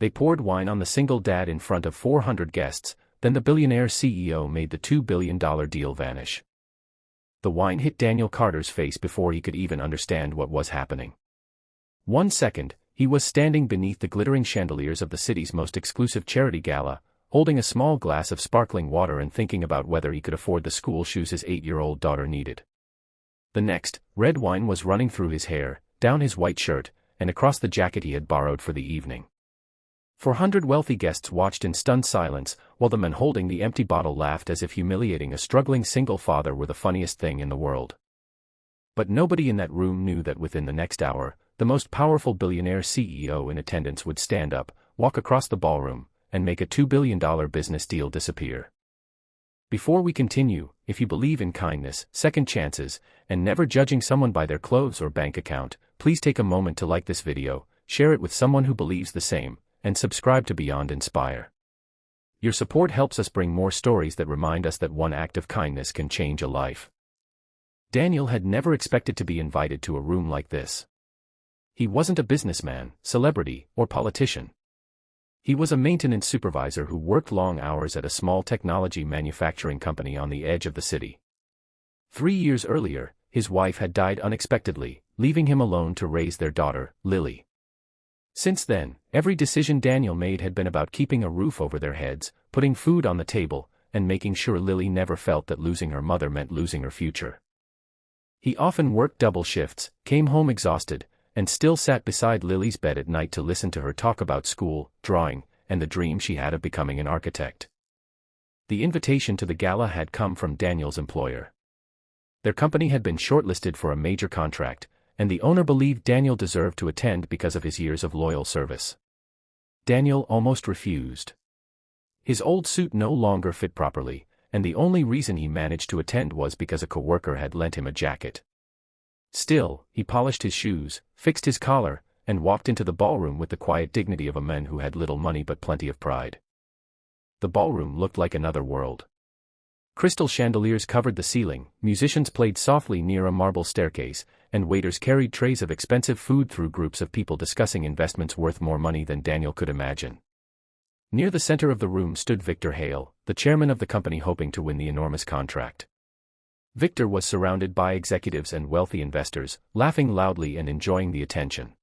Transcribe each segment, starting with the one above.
They poured wine on the single dad in front of 400 guests, then the billionaire CEO made the $2 billion deal vanish. The wine hit Daniel Carter's face before he could even understand what was happening. 1 second, he was standing beneath the glittering chandeliers of the city's most exclusive charity gala, holding a small glass of sparkling water and thinking about whether he could afford the school shoes his 8-year-old daughter needed. The next, red wine was running through his hair, down his white shirt, and across the jacket he had borrowed for the evening. 400 wealthy guests watched in stunned silence, while the man holding the empty bottle laughed as if humiliating a struggling single father were the funniest thing in the world. But nobody in that room knew that within the next hour, the most powerful billionaire CEO in attendance would stand up, walk across the ballroom, and make a $2 billion business deal disappear. Before we continue, if you believe in kindness, second chances, and never judging someone by their clothes or bank account, please take a moment to like this video, share it with someone who believes the same, and subscribe to Beyond Inspire. Your support helps us bring more stories that remind us that one act of kindness can change a life. Daniel had never expected to be invited to a room like this. He wasn't a businessman, celebrity, or politician. He was a maintenance supervisor who worked long hours at a small technology manufacturing company on the edge of the city. 3 years earlier, his wife had died unexpectedly, leaving him alone to raise their daughter, Lily. Since then, every decision Daniel made had been about keeping a roof over their heads, putting food on the table, and making sure Lily never felt that losing her mother meant losing her future. He often worked double shifts, came home exhausted, and still sat beside Lily's bed at night to listen to her talk about school, drawing, and the dream she had of becoming an architect. The invitation to the gala had come from Daniel's employer. Their company had been shortlisted for a major contract, and the owner believed Daniel deserved to attend because of his years of loyal service. Daniel almost refused. His old suit no longer fit properly, and the only reason he managed to attend was because a coworker had lent him a jacket. Still, he polished his shoes, fixed his collar, and walked into the ballroom with the quiet dignity of a man who had little money but plenty of pride. The ballroom looked like another world. Crystal chandeliers covered the ceiling, musicians played softly near a marble staircase, and waiters carried trays of expensive food through groups of people discussing investments worth more money than Daniel could imagine. Near the center of the room stood Victor Hale, the chairman of the company hoping to win the enormous contract. Victor was surrounded by executives and wealthy investors, laughing loudly and enjoying the attention.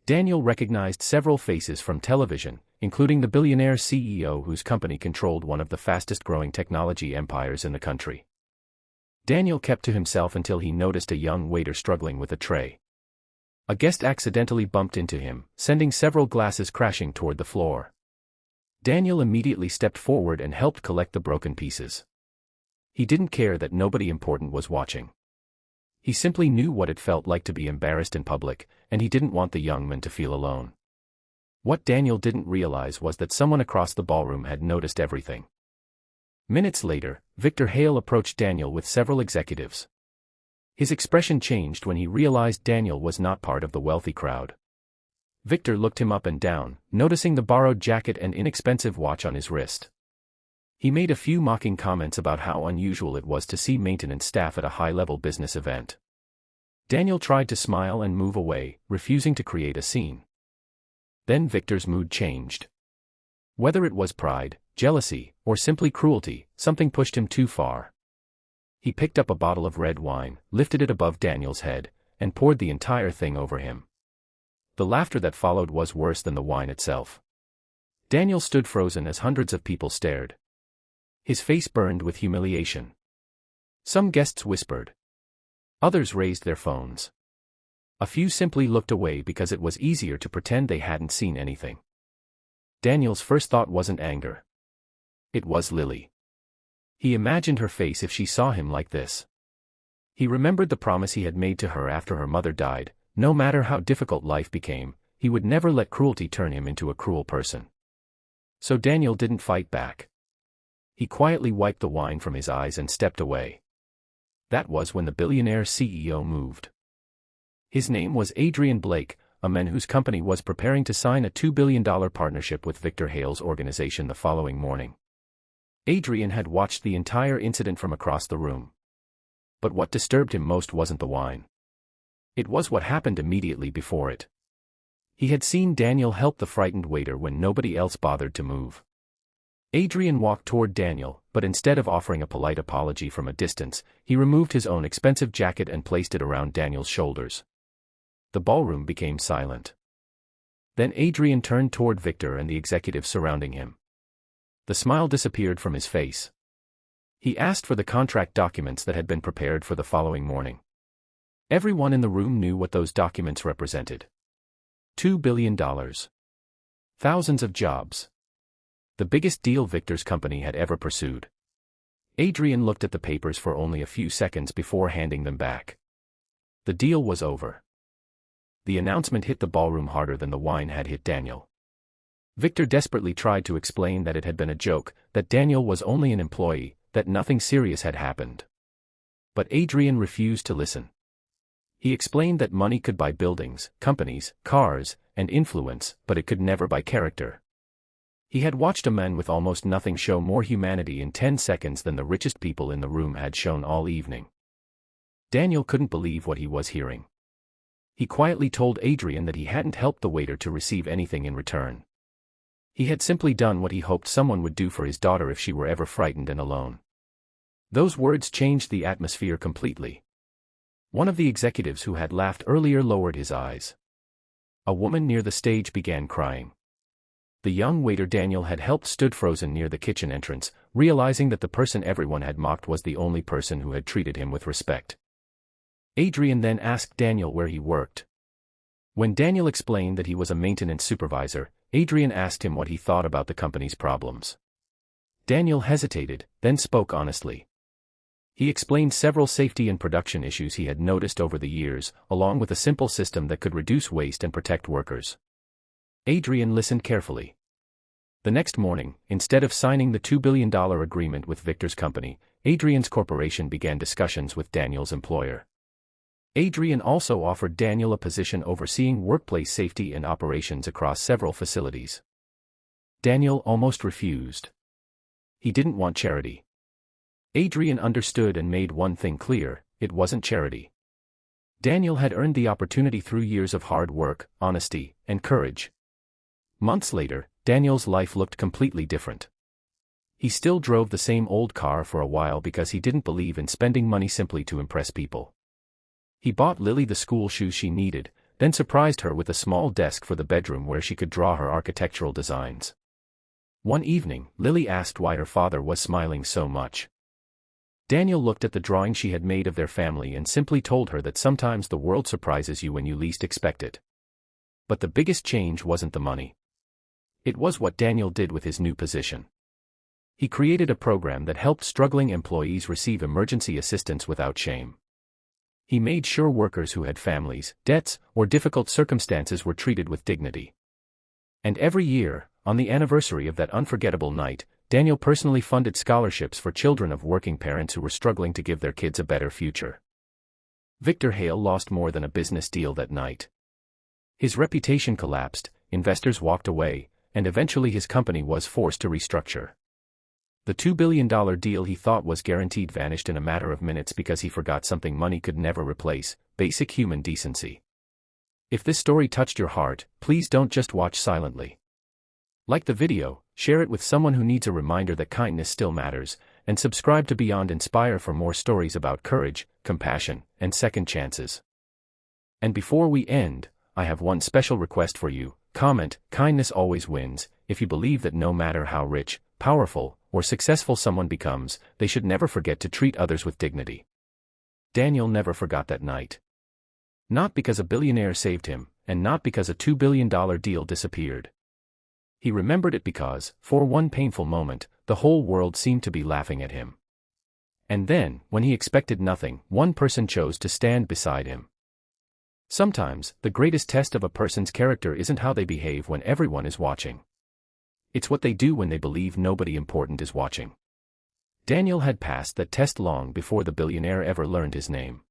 Daniel recognized several faces from television, including the billionaire CEO whose company controlled one of the fastest-growing technology empires in the country. Daniel kept to himself until he noticed a young waiter struggling with a tray. A guest accidentally bumped into him, sending several glasses crashing toward the floor. Daniel immediately stepped forward and helped collect the broken pieces. He didn't care that nobody important was watching. He simply knew what it felt like to be embarrassed in public, and he didn't want the young man to feel alone. What Daniel didn't realize was that someone across the ballroom had noticed everything. Minutes later, Victor Hale approached Daniel with several executives. His expression changed when he realized Daniel was not part of the wealthy crowd. Victor looked him up and down, noticing the borrowed jacket and inexpensive watch on his wrist. He made a few mocking comments about how unusual it was to see maintenance staff at a high-level business event. Daniel tried to smile and move away, refusing to create a scene. Then Victor's mood changed. Whether it was pride, jealousy, or simply cruelty, something pushed him too far. He picked up a bottle of red wine, lifted it above Daniel's head, and poured the entire thing over him. The laughter that followed was worse than the wine itself. Daniel stood frozen as hundreds of people stared. His face burned with humiliation. Some guests whispered. Others raised their phones. A few simply looked away because it was easier to pretend they hadn't seen anything. Daniel's first thought wasn't anger. It was Lily. He imagined her face if she saw him like this. He remembered the promise he had made to her after her mother died: no matter how difficult life became, he would never let cruelty turn him into a cruel person. So Daniel didn't fight back. He quietly wiped the wine from his eyes and stepped away. That was when the billionaire CEO moved. His name was Adrian Blake, a man whose company was preparing to sign a $2 billion partnership with Victor Hale's organization the following morning. Adrian had watched the entire incident from across the room. But what disturbed him most wasn't the wine. It was what happened immediately before it. He had seen Daniel help the frightened waiter when nobody else bothered to move. Adrian walked toward Daniel, but instead of offering a polite apology from a distance, he removed his own expensive jacket and placed it around Daniel's shoulders. The ballroom became silent. Then Adrian turned toward Victor and the executives surrounding him. The smile disappeared from his face. He asked for the contract documents that had been prepared for the following morning. Everyone in the room knew what those documents represented. $2 billion. Thousands of jobs. The biggest deal Victor's company had ever pursued. Adrian looked at the papers for only a few seconds before handing them back. The deal was over. The announcement hit the ballroom harder than the wine had hit Daniel. Victor desperately tried to explain that it had been a joke, that Daniel was only an employee, that nothing serious had happened. But Adrian refused to listen. He explained that money could buy buildings, companies, cars, and influence, but it could never buy character. He had watched a man with almost nothing show more humanity in 10 seconds than the richest people in the room had shown all evening. Daniel couldn't believe what he was hearing. He quietly told Adrian that he hadn't helped the waiter to receive anything in return. He had simply done what he hoped someone would do for his daughter if she were ever frightened and alone. Those words changed the atmosphere completely. One of the executives who had laughed earlier lowered his eyes. A woman near the stage began crying. The young waiter Daniel had helped stood frozen near the kitchen entrance, realizing that the person everyone had mocked was the only person who had treated him with respect. Adrian then asked Daniel where he worked. When Daniel explained that he was a maintenance supervisor, Adrian asked him what he thought about the company's problems. Daniel hesitated, then spoke honestly. He explained several safety and production issues he had noticed over the years, along with a simple system that could reduce waste and protect workers. Adrian listened carefully. The next morning, instead of signing the $2 billion agreement with Victor's company, Adrian's corporation began discussions with Daniel's employer. Adrian also offered Daniel a position overseeing workplace safety and operations across several facilities. Daniel almost refused. He didn't want charity. Adrian understood and made one thing clear: it wasn't charity. Daniel had earned the opportunity through years of hard work, honesty, and courage. Months later, Daniel's life looked completely different. He still drove the same old car for a while because he didn't believe in spending money simply to impress people. He bought Lily the school shoes she needed, then surprised her with a small desk for the bedroom where she could draw her architectural designs. One evening, Lily asked why her father was smiling so much. Daniel looked at the drawing she had made of their family and simply told her that sometimes the world surprises you when you least expect it. But the biggest change wasn't the money. It was what Daniel did with his new position. He created a program that helped struggling employees receive emergency assistance without shame. He made sure workers who had families, debts, or difficult circumstances were treated with dignity. And every year, on the anniversary of that unforgettable night, Daniel personally funded scholarships for children of working parents who were struggling to give their kids a better future. Victor Hale lost more than a business deal that night. His reputation collapsed, investors walked away, and eventually his company was forced to restructure. The $2 billion deal he thought was guaranteed vanished in a matter of minutes because he forgot something money could never replace: basic human decency. If this story touched your heart, please don't just watch silently. Like the video, share it with someone who needs a reminder that kindness still matters, and subscribe to Beyond Inspire for more stories about courage, compassion, and second chances. And before we end, I have one special request for you. Comment: kindness always wins. If you believe that no matter how rich, powerful, or successful someone becomes, they should never forget to treat others with dignity. Daniel never forgot that night. Not because a billionaire saved him, and not because a $2 billion deal disappeared. He remembered it because, for one painful moment, the whole world seemed to be laughing at him. And then, when he expected nothing, one person chose to stand beside him. Sometimes, the greatest test of a person's character isn't how they behave when everyone is watching. It's what they do when they believe nobody important is watching. Daniel had passed that test long before the billionaire ever learned his name.